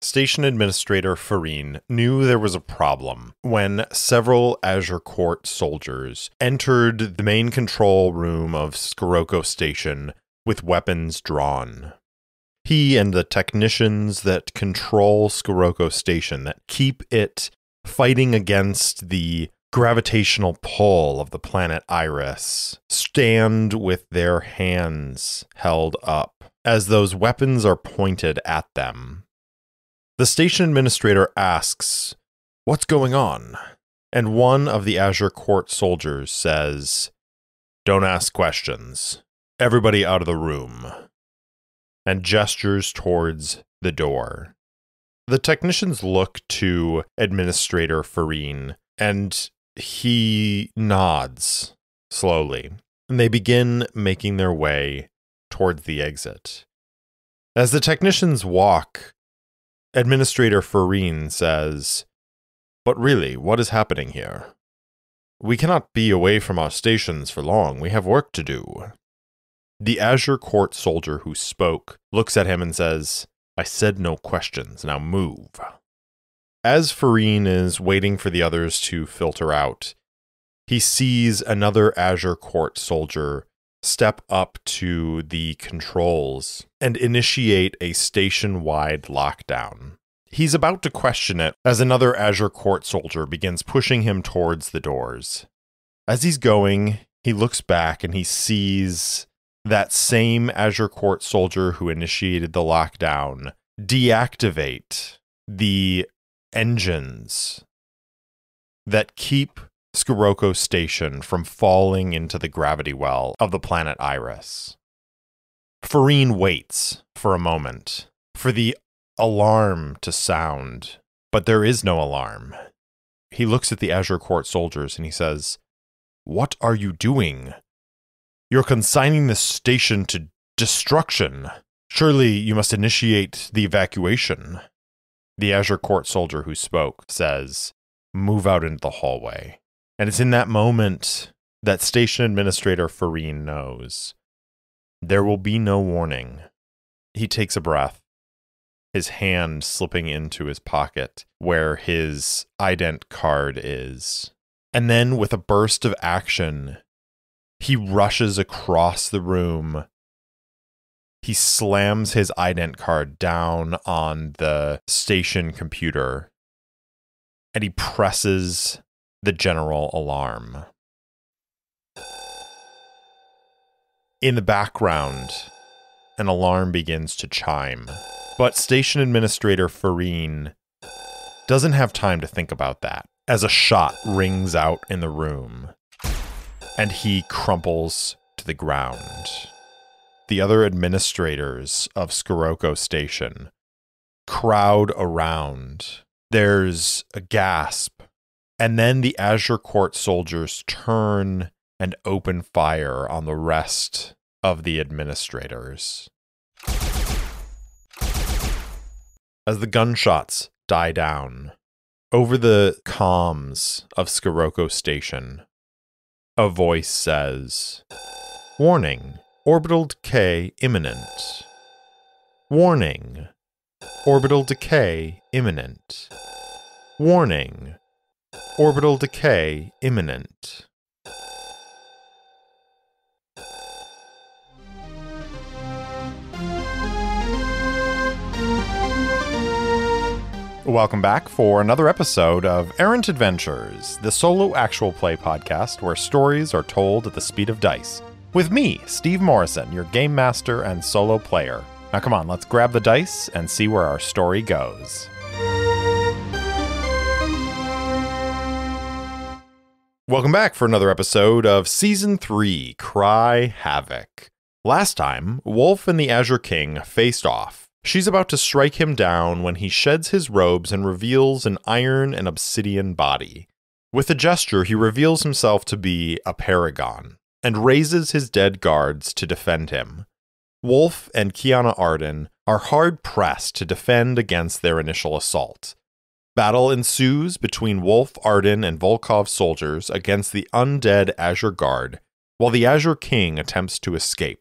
Station Administrator Farine knew there was a problem when several Azure Court soldiers entered the main control room of Scirocco Station with weapons drawn. He and the technicians that control Scirocco Station, that keep it fighting against the gravitational pull of the planet Iris, stand with their hands held up as those weapons are pointed at them. The station administrator asks, "What's going on?" And one of the Azure Court soldiers says, "Don't ask questions. Everybody out of the room," and gestures towards the door. The technicians look to Administrator Farine, and he nods slowly, and they begin making their way towards the exit. As the technicians walk, Administrator Farine says, "But really, what is happening here? We cannot be away from our stations for long. We have work to do." The Azure Court soldier who spoke looks at him and says, "I said no questions. Now move." As Farine is waiting for the others to filter out, he sees another Azure Court soldier step up to the controls and initiate a station-wide lockdown. He's about to question it as another Azure Court soldier begins pushing him towards the doors. As he's going, he looks back and he sees that same Azure Court soldier who initiated the lockdown deactivate the engines that keep Scirocco Station from falling into the gravity well of the planet Iris. Farine waits for a moment for the alarm to sound, but there is no alarm. He looks at the Azure Court soldiers and he says, "What are you doing? You're consigning this station to destruction. Surely you must initiate the evacuation." The Azure Court soldier who spoke says, "Move out into the hallway." And it's in that moment that Station Administrator Farine knows there will be no warning. He takes a breath, his hand slipping into his pocket where his ident card is. And then with a burst of action, he rushes across the room. He slams his ident card down on the station computer, and he presses the general alarm. In the background, an alarm begins to chime, but Station Administrator Farine doesn't have time to think about that as a shot rings out in the room, and he crumples to the ground. The other administrators of Scirocco Station crowd around. There's a gasp. And then the Azure Court soldiers turn and open fire on the rest of the administrators. As the gunshots die down, over the comms of Scirocco Station, a voice says, "Warning, orbital decay imminent. Warning, orbital decay imminent. Warning, orbital decay imminent." Welcome back for another episode of Errant Adventures, the solo actual play podcast where stories are told at the speed of dice. With me, Steve Morrison, your game master and solo player. Now come on, let's grab the dice and see where our story goes. Welcome back for another episode of Season 3, Cry Havoc. Last time, Wolfe and the Azure King faced off. She's about to strike him down when he sheds his robes and reveals an iron and obsidian body. With a gesture, he reveals himself to be a paragon, and raises his dead guards to defend him. Wolfe and Kiana Arden are hard-pressed to defend against their initial assault. Battle ensues between Wolfe, Arden, and Volkov's soldiers against the undead Azure Guard, while the Azure King attempts to escape.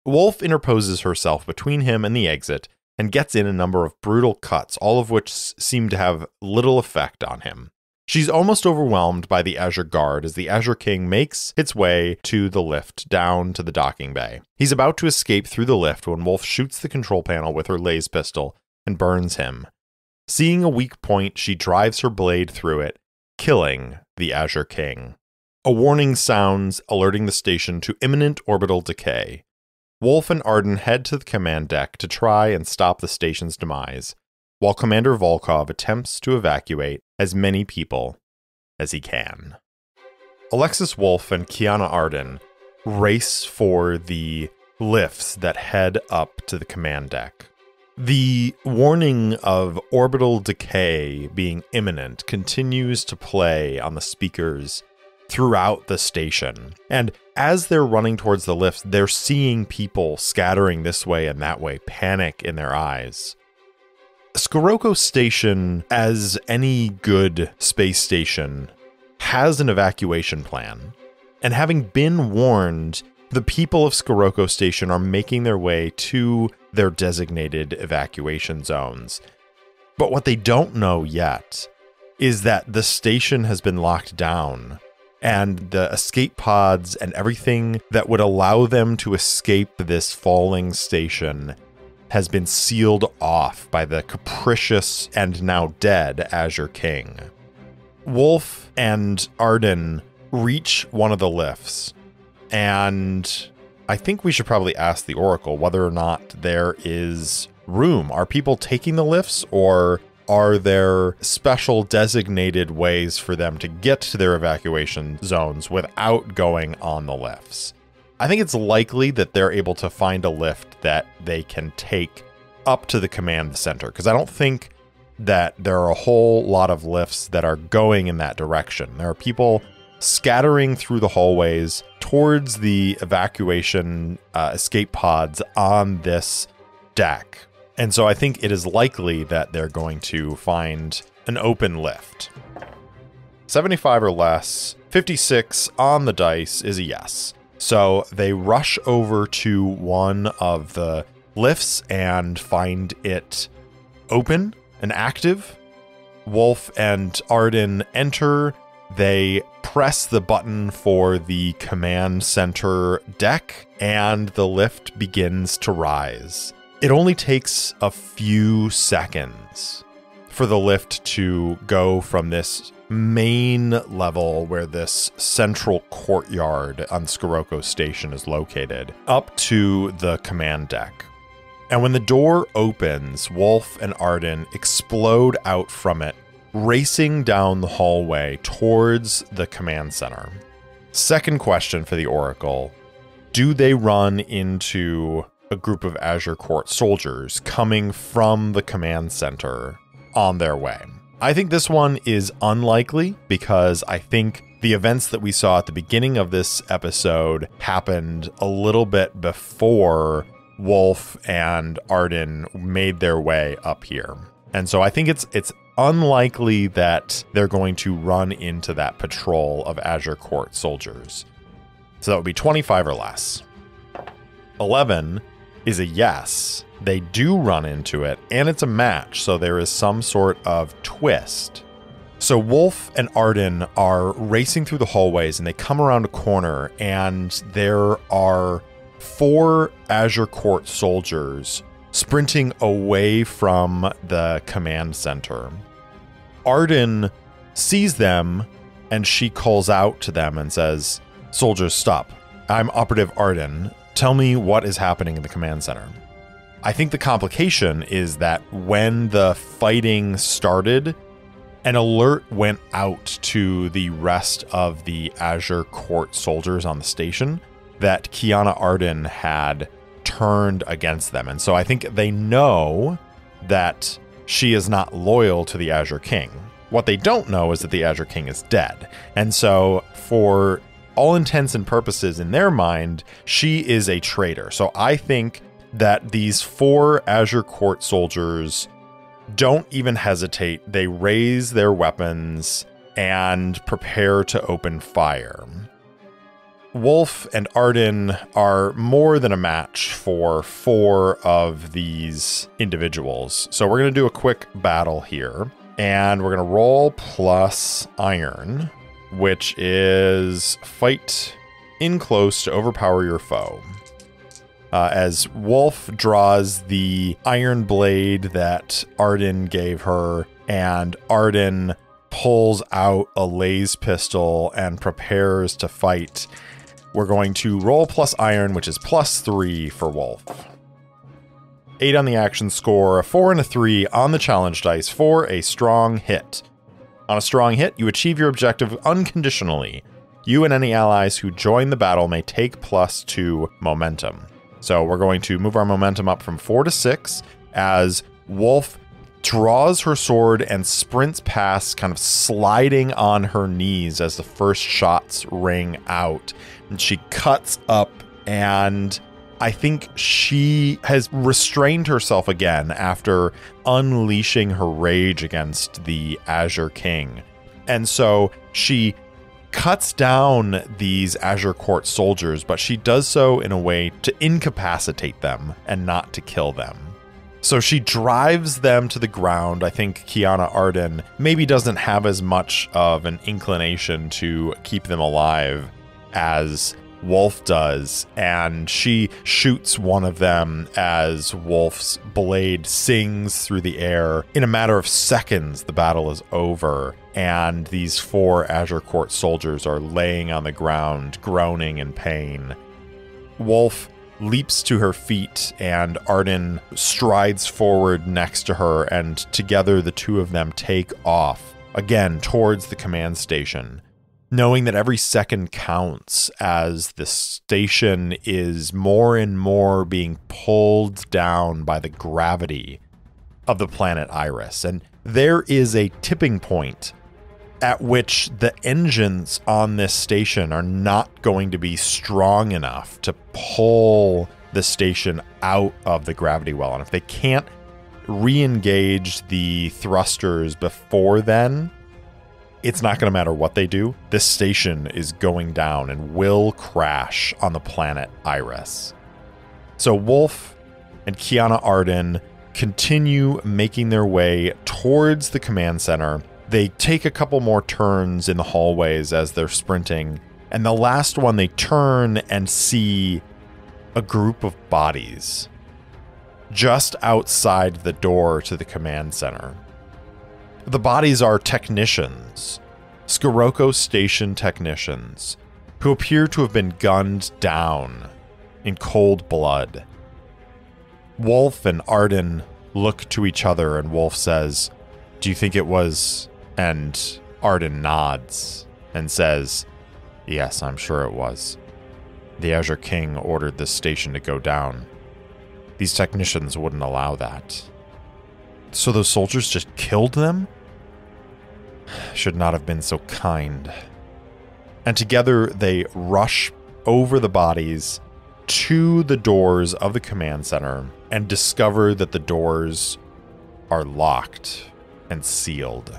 Wolfe interposes herself between him and the exit and gets in a number of brutal cuts, all of which seem to have little effect on him. She's almost overwhelmed by the Azure Guard as the Azure King makes its way to the lift down to the docking bay. He's about to escape through the lift when Wolfe shoots the control panel with her laser pistol and burns him. Seeing a weak point, she drives her blade through it, killing the Azure King. A warning sounds, alerting the station to imminent orbital decay. Wolfe and Arden head to the command deck to try and stop the station's demise, while Commander Volkov attempts to evacuate as many people as he can. Alexis Wolfe and Kiana Arden race for the lifts that head up to the command deck. The warning of orbital decay being imminent continues to play on the speakers throughout the station. And as they're running towards the lifts, they're seeing people scattering this way and that way, panic in their eyes. Scirocco Station, as any good space station, has an evacuation plan. And having been warned, the people of Scirocco Station are making their way to their designated evacuation zones. But what they don't know yet is that the station has been locked down, and the escape pods and everything that would allow them to escape this falling station has been sealed off by the capricious and now dead Azure King. Wolfe and Arden reach one of the lifts, and I think we should probably ask the Oracle whether or not there is room. Are people taking the lifts, or are there special designated ways for them to get to their evacuation zones without going on the lifts? I think it's likely that they're able to find a lift that they can take up to the command center, because I don't think that there are a whole lot of lifts that are going in that direction. There are people scattering through the hallways towards the evacuation escape pods on this deck. And so I think it is likely that they're going to find an open lift. 75 or less, 56 on the dice is a yes. So they rush over to one of the lifts and find it open and active. Wolfe and Arden enter. They press the button for the command center deck, and the lift begins to rise. It only takes a few seconds for the lift to go from this main level where this central courtyard on Scirocco Station is located up to the command deck. And when the door opens, Wolfe and Arden explode out from it, racing down the hallway towards the command center. Second question for the Oracle: do they run into a group of Azure Court soldiers coming from the command center on their way? I think this one is unlikely, because I think the events that we saw at the beginning of this episode happened a little bit before Wolfe and Arden made their way up here. And so I think it's unlikely that they're going to run into that patrol of Azure Court soldiers. So that would be 25 or less. 11 is a yes. They do run into it, and it's a match, so there is some sort of twist. So Wolfe and Arden are racing through the hallways, and they come around a corner, and there are 4 Azure Court soldiers sprinting away from the command center. Arden sees them, and she calls out to them and says, "Soldiers, stop. I'm Operative Arden. Tell me what is happening in the command center." I think the complication is that when the fighting started, an alert went out to the rest of the Azure Court soldiers on the station that Kiana Arden had turned against them. And so I think they know that she is not loyal to the Azure King. What they don't know is that the Azure King is dead. And so for all intents and purposes in their mind, she is a traitor. So I think that these 4 Azure Court soldiers don't even hesitate. They raise their weapons and prepare to open fire. Wolfe and Arden are more than a match for 4 of these individuals. So we're going to do a quick battle here. And we're going to roll plus iron, which is fight in close to overpower your foe. As Wolfe draws the iron blade that Arden gave her, and Arden pulls out a laser pistol and prepares to fight, we're going to roll plus iron, which is plus 3 for Wolfe. 8 on the action score, a 4 and a 3 on the challenge dice for a strong hit. On a strong hit, you achieve your objective unconditionally. You and any allies who join the battle may take plus 2 momentum. So we're going to move our momentum up from 4 to 6 as Wolfe draws her sword and sprints past, kind of sliding on her knees as the first shots ring out. And she cuts up, and I think she has restrained herself again after unleashing her rage against the Azure King. And so she cuts down these Azure Court soldiers, but she does so in a way to incapacitate them and not to kill them. So she drives them to the ground. I think Kiana Arden maybe doesn't have as much of an inclination to keep them alive as Wolfe does, and she shoots one of them as Wolfe's blade sings through the air. In a matter of seconds, the battle is over, and these 4 Azure Court soldiers are laying on the ground, groaning in pain. Wolfe leaps to her feet, and Arden strides forward next to her, and together the 2 of them take off, again towards the command station, knowing that every second counts as the station is more and more being pulled down by the gravity of the planet Iris. And there is a tipping point at which the engines on this station are not going to be strong enough to pull the station out of the gravity well. And if they can't re-engage the thrusters before then, it's not going to matter what they do. This station is going down and will crash on the planet Iris. So Wolfe and Kiana Arden continue making their way towards the command center. They take a couple more turns in the hallways as they're sprinting, and the last one they turn and see a group of bodies just outside the door to the command center. The bodies are technicians, Scirocco Station technicians, who appear to have been gunned down in cold blood. Wolfe and Arden look to each other, and Wolfe says, "Do you think it was?" And Arden nods and says, "Yes, I'm sure it was. The Azure King ordered this station to go down. These technicians wouldn't allow that. So those soldiers just killed them? Should not have been so kind." And together they rush over the bodies to the doors of the command center and discover that the doors are locked and sealed.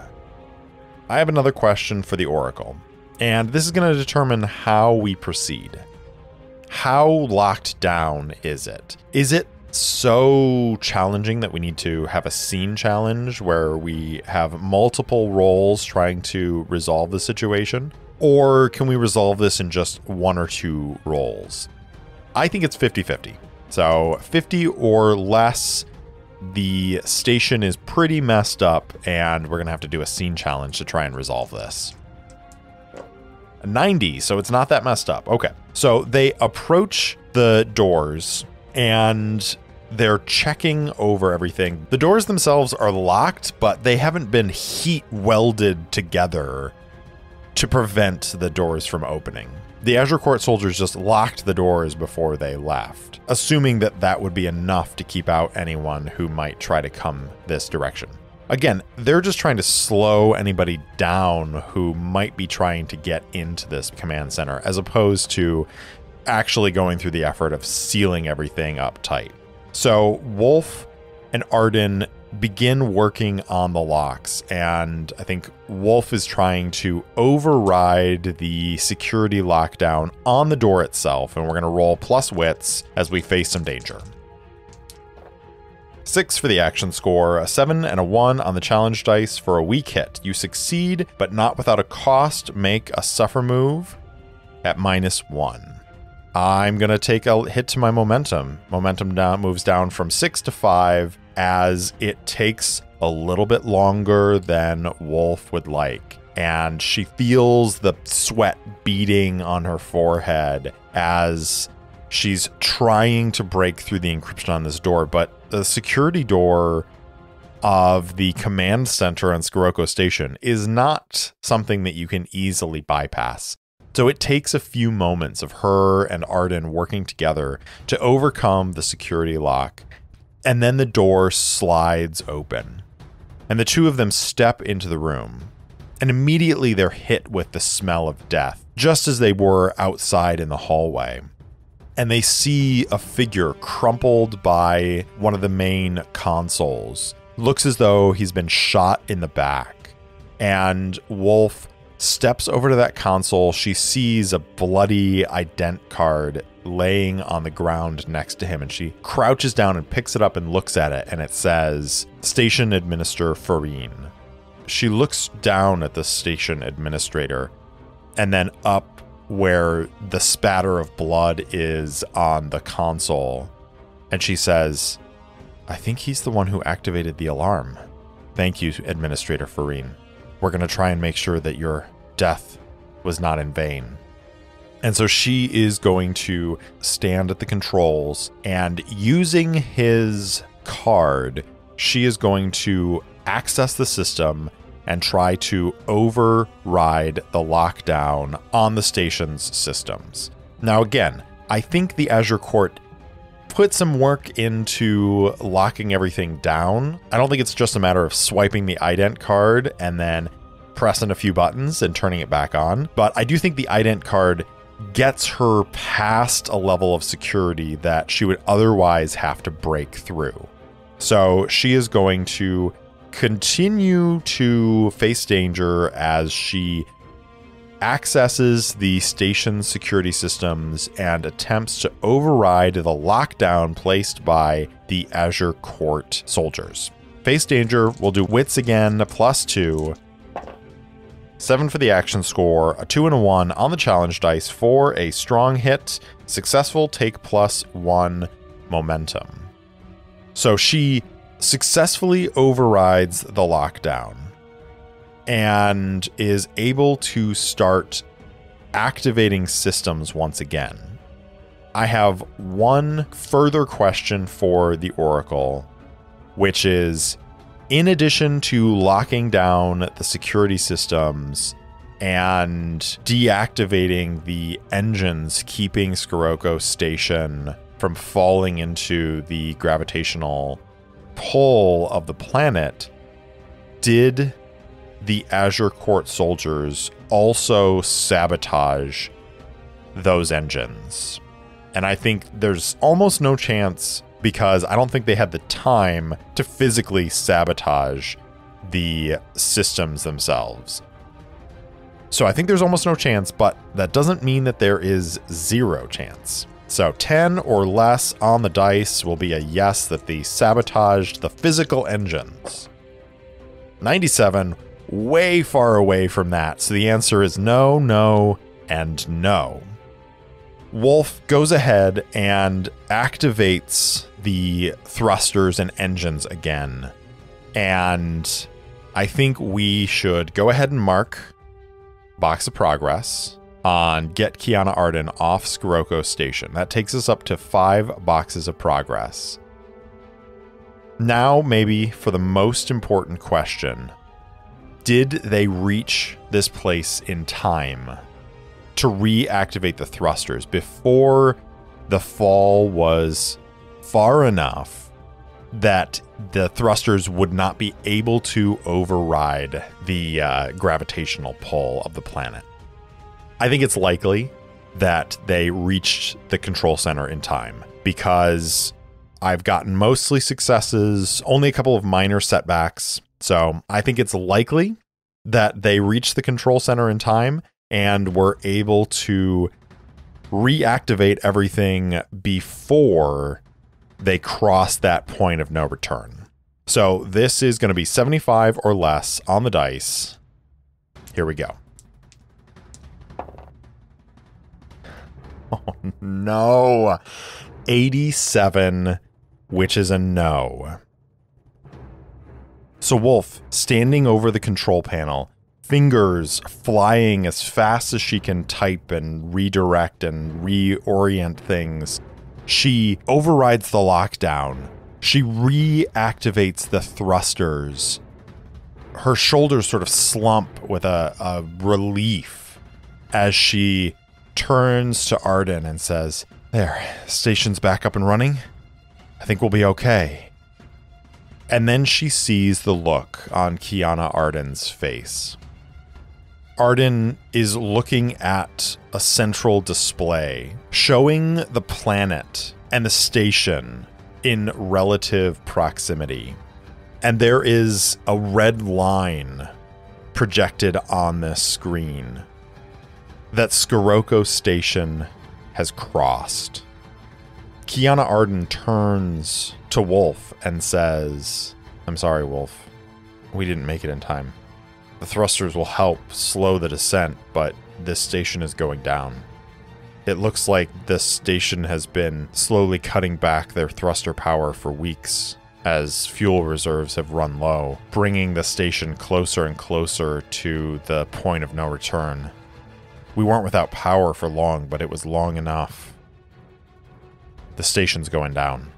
I have another question for the Oracle, and this is going to determine how we proceed. How locked down is it? Is it so challenging that we need to have a scene challenge where we have multiple roles trying to resolve the situation? Or can we resolve this in just 1 or 2 roles? I think it's 50-50. So 50 or less, the station is pretty messed up, and we're going to have to do a scene challenge to try and resolve this. 90, so it's not that messed up. Okay, so they approach the doors, and they're checking over everything. The doors themselves are locked, but they haven't been heat welded together to prevent the doors from opening. The Azure Court soldiers just locked the doors before they left, assuming that that would be enough to keep out anyone who might try to come this direction. Again, they're just trying to slow anybody down who might be trying to get into this command center, as opposed to actually going through the effort of sealing everything up tight. So Wolfe and Arden begin working on the locks, and I think Wolfe is trying to override the security lockdown on the door itself, and we're going to roll plus wits as we face some danger. 6 for the action score, a 7 and a 1 on the challenge dice for a weak hit. You succeed, but not without a cost. Make a suffer move at -1. I'm going to take a hit to my momentum. Momentum moves down from 6 to 5 as it takes a little bit longer than Wolfe would like. And she feels the sweat beating on her forehead as she's trying to break through the encryption on this door. But the security door of the command center on Scirocco Station is not something that you can easily bypass. So it takes a few moments of her and Arden working together to overcome the security lock, and then the door slides open, and the two of them step into the room, and immediately they're hit with the smell of death, just as they were outside in the hallway. And they see a figure crumpled by one of the main consoles. Looks as though he's been shot in the back, and Wolfe steps over to that console. She sees a bloody ident card laying on the ground next to him, and she crouches down and picks it up and looks at it, and it says, Station Administrator Farine. She looks down at the station administrator and then up where the spatter of blood is on the console, and she says, I think he's the one who activated the alarm. Thank you, Administrator Farine. We're going to try and make sure that your death was not in vain. And so she is going to stand at the controls, and using his card, she is going to access the system and try to override the lockdown on the station's systems. Now, again, I think the Azure Court put some work into locking everything down. I don't think it's just a matter of swiping the ident card and then pressing a few buttons and turning it back on. But I do think the ident card gets her past a level of security that she would otherwise have to break through. So she is going to continue to face danger as she accesses the station's security systems and attempts to override the lockdown placed by the Azure Court soldiers. Face danger, we'll do wits again, +2. 7 for the action score, a 2 and a 1 on the challenge dice for a strong hit. Successful, take +1 momentum. So she successfully overrides the lockdown and is able to start activating systems once again. I have one further question for the Oracle, which is, in addition to locking down the security systems and deactivating the engines keeping Scirocco Station from falling into the gravitational pull of the planet, did the Azure Court soldiers also sabotage those engines? And I think there's almost no chance, because I don't think they had the time to physically sabotage the systems themselves. So I think there's almost no chance, but that doesn't mean that there is 0 chance. So 10 or less on the dice will be a yes that they sabotaged the physical engines. 97, way far away from that. So the answer is no, no, and no. Wolfe goes ahead and activates the thrusters and engines again. And I think we should go ahead and mark Box of Progress on Get Kiana Arden off Scirocco Station. That takes us up to 5 boxes of progress. Now, maybe for the most important question, did they reach this place in time to reactivate the thrusters before the fall was far enough that the thrusters would not be able to override the gravitational pull of the planet? I think it's likely that they reached the control center in time, because I've gotten mostly successes, only a couple of minor setbacks. So I think it's likely that they reach the control center in time and were able to reactivate everything before they cross that point of no return. So this is going to be 75 or less on the dice. Here we go. Oh, no. 87, which is a no. So Wolfe, standing over the control panel, fingers flying as fast as she can type and redirect and reorient things, she overrides the lockdown. She reactivates the thrusters. Her shoulders sort of slump with a relief as she turns to Arden and says, "There, station's back up and running. I think we'll be okay." And then she sees the look on Kiana Arden's face. Arden is looking at a central display showing the planet and the station in relative proximity. And there is a red line projected on this screen that Scirocco Station has crossed. Kiana Arden turns to Wolfe and says, "I'm sorry, Wolfe. We didn't make it in time. The thrusters will help slow the descent, but this station is going down. It looks like this station has been slowly cutting back their thruster power for weeks as fuel reserves have run low, bringing the station closer and closer to the point of no return. We weren't without power for long, but it was long enough. The station's going down."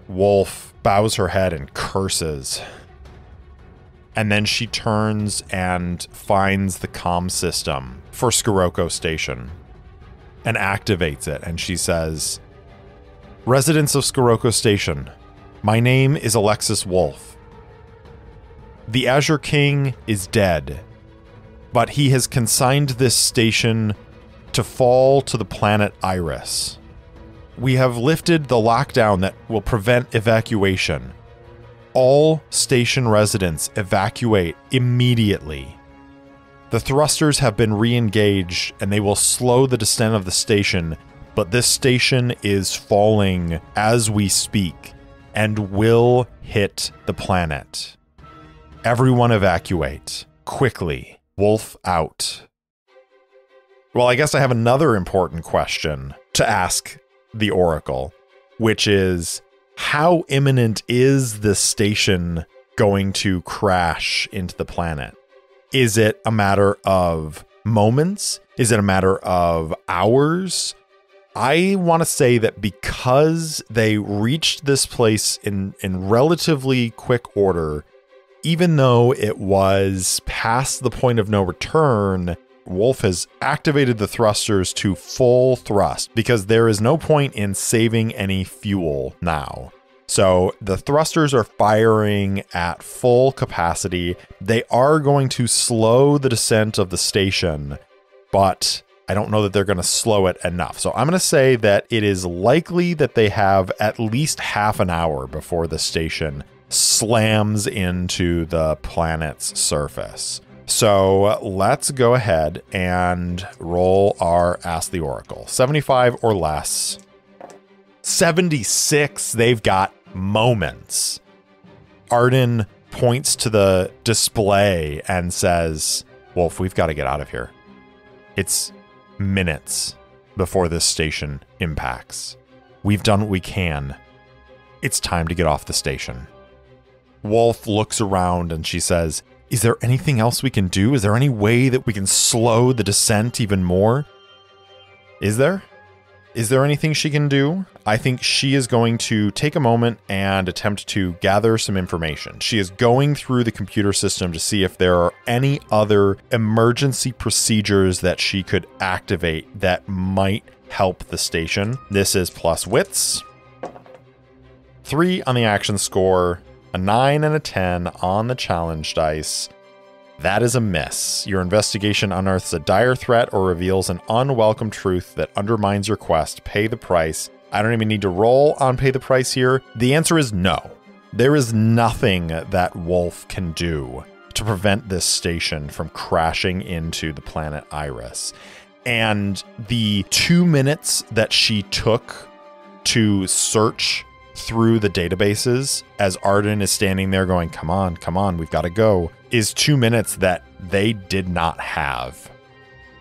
Wolfe bows her head and curses. And then she turns and finds the comm system for Scirocco Station and activates it. And she says, "Residents of Scirocco Station, my name is Alexis Wolfe. The Azure King is dead, but he has consigned this station to fall to the planet Iris. We have lifted the lockdown that will prevent evacuation. All station residents evacuate immediately. The thrusters have been re-engaged and they will slow the descent of the station, but this station is falling as we speak and will hit the planet. Everyone evacuate. Quickly. Wolfe out." Well, I guess I have another important question to ask the Oracle, which is, how imminent is this station going to crash into the planet? Is it a matter of moments? Is it a matter of hours? I want to say that because they reached this place in relatively quick order, even though it was past the point of no return, Wolfe has activated the thrusters to full thrust because there is no point in saving any fuel now. So the thrusters are firing at full capacity. They are going to slow the descent of the station, but I don't know that they're going to slow it enough. So I'm going to say that it is likely that they have at least half an hour before the station slams into the planet's surface. So let's go ahead and roll our Ask the Oracle. 75 or less. 76, they've got moments. Arden points to the display and says, "Wolfe, we've got to get out of here. It's minutes before this station impacts. We've done what we can. It's time to get off the station." Wolfe looks around and she says, "Is there anything else we can do? Is there any way that we can slow the descent even more?" Is there? Is there anything she can do? I think she is going to take a moment and attempt to gather some information. She is going through the computer system to see if there are any other emergency procedures that she could activate that might help the station. This is plus wits. 3 on the action score, a 9 and a 10 on the challenge dice. That is a miss. Your investigation unearths a dire threat or reveals an unwelcome truth that undermines your quest. Pay the price. I don't even need to roll on pay the price here. The answer is no. There is nothing that Wolfe can do to prevent this station from crashing into the planet Iris. And the 2 minutes that she took to search through the databases as Arden is standing there going, come on, we've got to go, is 2 minutes that they did not have.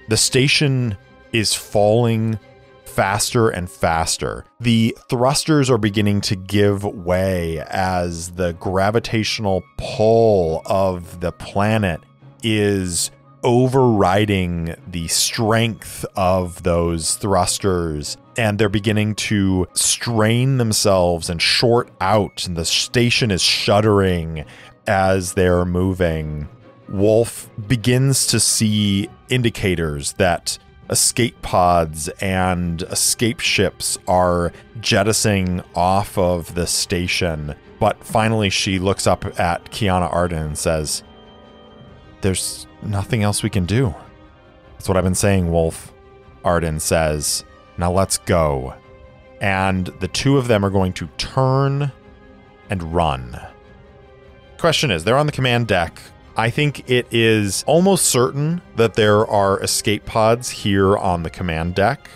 The station is falling faster and faster. The thrusters are beginning to give way as the gravitational pull of the planet is overriding the strength of those thrusters, and they're beginning to strain themselves and short out, and the station is shuddering as they're moving. Wolfe begins to see indicators that escape pods and escape ships are jettisoning off of the station. But finally, she looks up at Kiana Arden and says, "There's nothing else we can do." "That's what I've been saying, Wolfe," Arden says. "Now let's go." And the two of them are going to turn and run. Question is, they're on the command deck. I think it is almost certain that there are escape pods here on the command deck.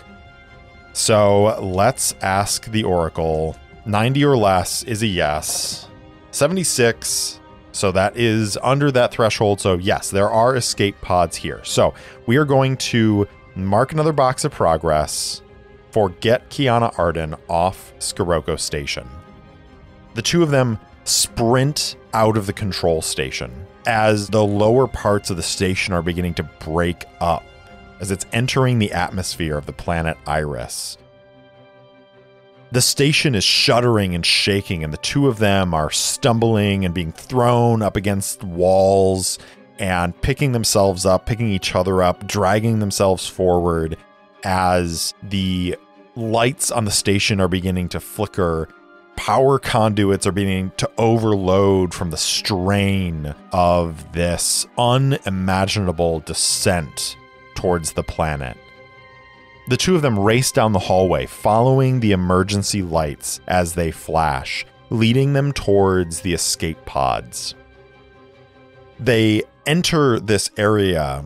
So let's ask the Oracle. 90 or less is a yes. 76, so that is under that threshold. So yes, there are escape pods here. So we are going to mark another box of progress for get Kiana Arden off Scirocco Station. The two of them sprint out of the control station as the lower parts of the station are beginning to break up as it's entering the atmosphere of the planet Iris. The station is shuddering and shaking, and the two of them are stumbling and being thrown up against walls and picking themselves up, picking each other up, dragging themselves forward as the lights on the station are beginning to flicker. Power conduits are beginning to overload from the strain of this unimaginable descent towards the planet. The two of them race down the hallway, following the emergency lights as they flash, leading them towards the escape pods. They enter this area,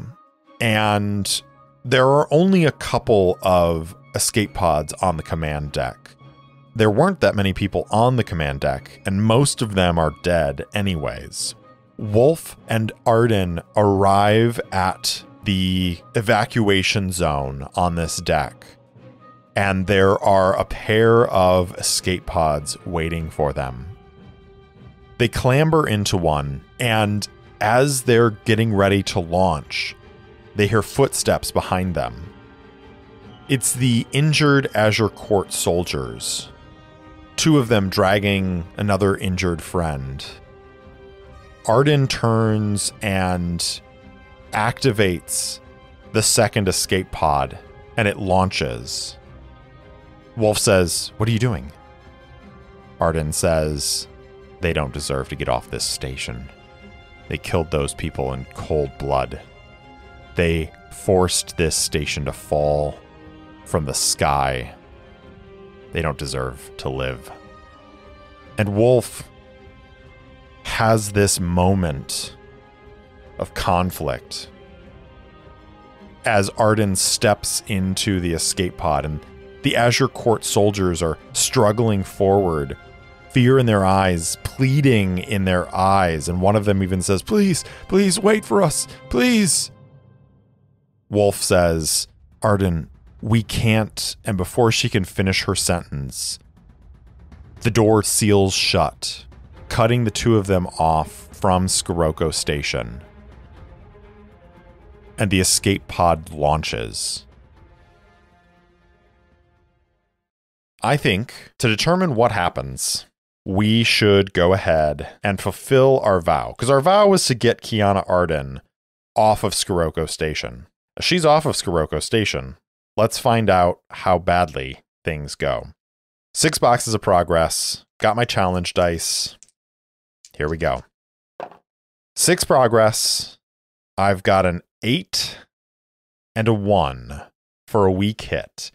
and there are only a couple of escape pods on the command deck. There weren't that many people on the command deck, and most of them are dead anyways. Wolfe and Arden arrive at the evacuation zone on this deck, and there are a pair of escape pods waiting for them. They clamber into one, and as they're getting ready to launch, they hear footsteps behind them. It's the injured Azure Court soldiers, two of them dragging another injured friend. Arden turns and activates the second escape pod, and it launches. Wolfe says, "What are you doing?" Arden says, "They don't deserve to get off this station. They killed those people in cold blood. They forced this station to fall from the sky. They don't deserve to live." And Wolfe has this moment of conflict as Arden steps into the escape pod, and the Azure Court soldiers are struggling forward, fear in their eyes, pleading in their eyes, and one of them even says, "Please, please wait for us, please." Wolfe says, "Arden, we can't," and before she can finish her sentence, the door seals shut, cutting the two of them off from Scirocco Station. And the escape pod launches. I think to determine what happens, we should go ahead and fulfill our vow, because our vow was to get Kiana Arden off of Scirocco Station. She's off of Scirocco Station. Let's find out how badly things go. 6 boxes of progress. Got my challenge dice. Here we go. 6 progress. I've got an 8 and a 1 for a weak hit.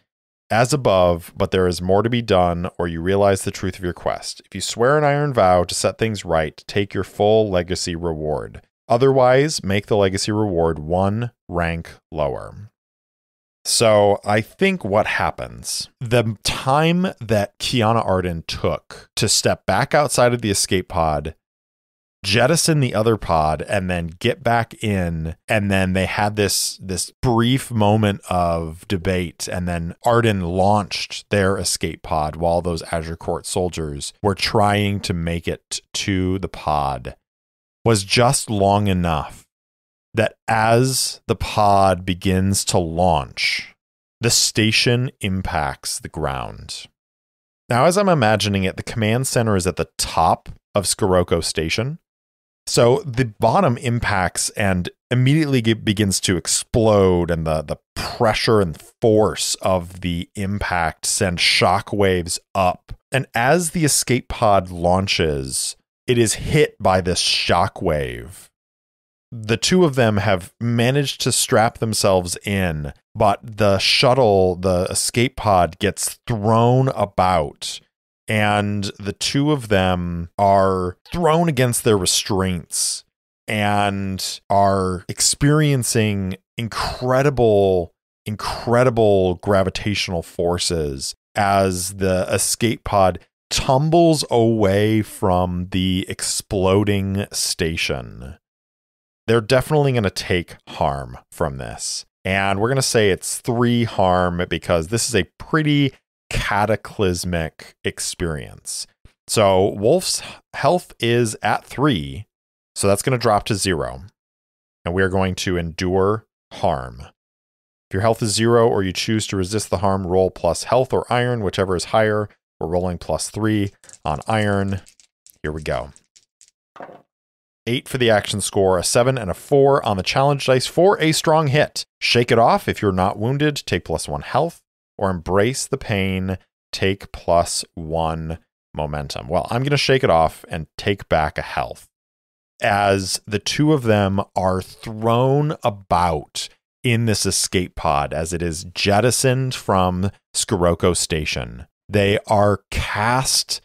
As above, but there is more to be done, or you realize the truth of your quest. If you swear an iron vow to set things right, take your full legacy reward. Otherwise, make the legacy reward 1 rank lower. So I think what happens, the time that Kiana Arden took to step back outside of the escape pod, jettison the other pod, and then get back in, and then they had this brief moment of debate, and then Arden launched their escape pod while those Azure Court soldiers were trying to make it to the pod, was just long enough that as the pod begins to launch, the station impacts the ground. Now, as I'm imagining it, the command center is at the top of Scirocco Station. So the bottom impacts and immediately begins to explode, and the pressure and force of the impact send shockwaves up. And as the escape pod launches, it is hit by this shockwave. The two of them have managed to strap themselves in, but the shuttle, the escape pod, gets thrown about, and the two of them are thrown against their restraints and are experiencing incredible gravitational forces as the escape pod tumbles away from the exploding station. They're definitely going to take harm from this. And we're going to say it's 3 harm because this is a pretty cataclysmic experience. So Wolfe's health is at 3, so that's going to drop to 0. And we are going to endure harm. If your health is 0 or you choose to resist the harm, roll plus health or iron, whichever is higher. We're rolling plus 3 on iron. Here we go. 8 for the action score, a 7 and a 4 on the challenge dice for a strong hit. Shake it off. If you're not wounded, take plus 1 health, or embrace the pain, take plus 1 momentum. Well, I'm going to shake it off and take back a health. As the two of them are thrown about in this escape pod as it is jettisoned from Scirocco Station, they are cast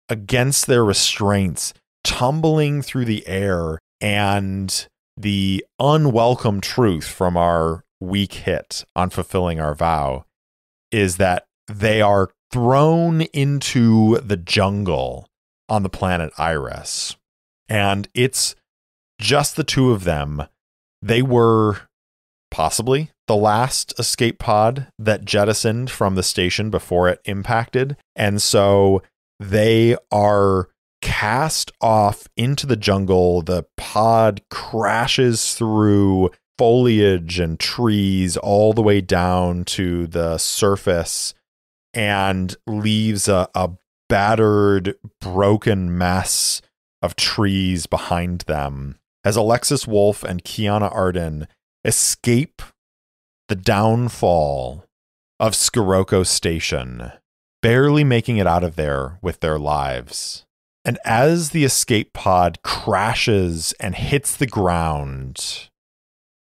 against their restraints, tumbling through the air, and the unwelcome truth from our weak hit on fulfilling our vow is that they are thrown into the jungle on the planet Iris. And it's just the two of them. They were possibly the last escape pod that jettisoned from the station before it impacted. And so they are cast off into the jungle. The pod crashes through foliage and trees all the way down to the surface and leaves a battered, broken mess of trees behind them as Alexis Wolfe and Kiana Arden escape the downfall of Scirocco Station, barely making it out of there with their lives. And as the escape pod crashes and hits the ground,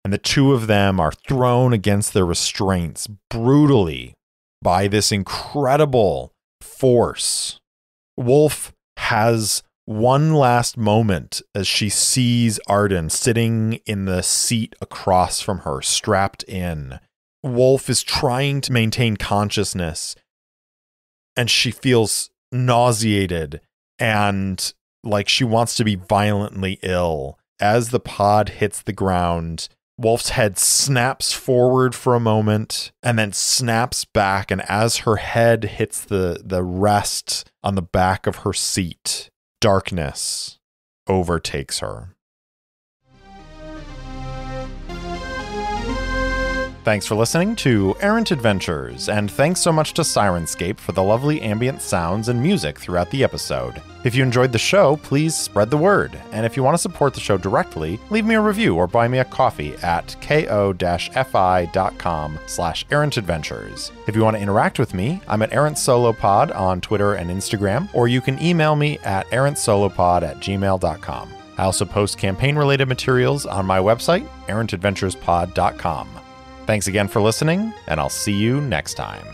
and the two of them are thrown against their restraints brutally by this incredible force, Wolfe has one last moment as she sees Arden sitting in the seat across from her, strapped in. Wolfe is trying to maintain consciousness, and she feels nauseated and like she wants to be violently ill. As the pod hits the ground, Wolfe's head snaps forward for a moment and then snaps back. And as her head hits the rest on the back of her seat, darkness overtakes her. Thanks for listening to Errant Adventures, and thanks so much to Syrinscape for the lovely ambient sounds and music throughout the episode. If you enjoyed the show, please spread the word, and if you want to support the show directly, leave me a review or buy me a coffee at ko-fi.com/errantadventures. If you want to interact with me, I'm at Errant Solo Pod on Twitter and Instagram, or you can email me at errantsolopod@gmail.com. I also post campaign-related materials on my website, errantadventurespod.com. Thanks again for listening, and I'll see you next time.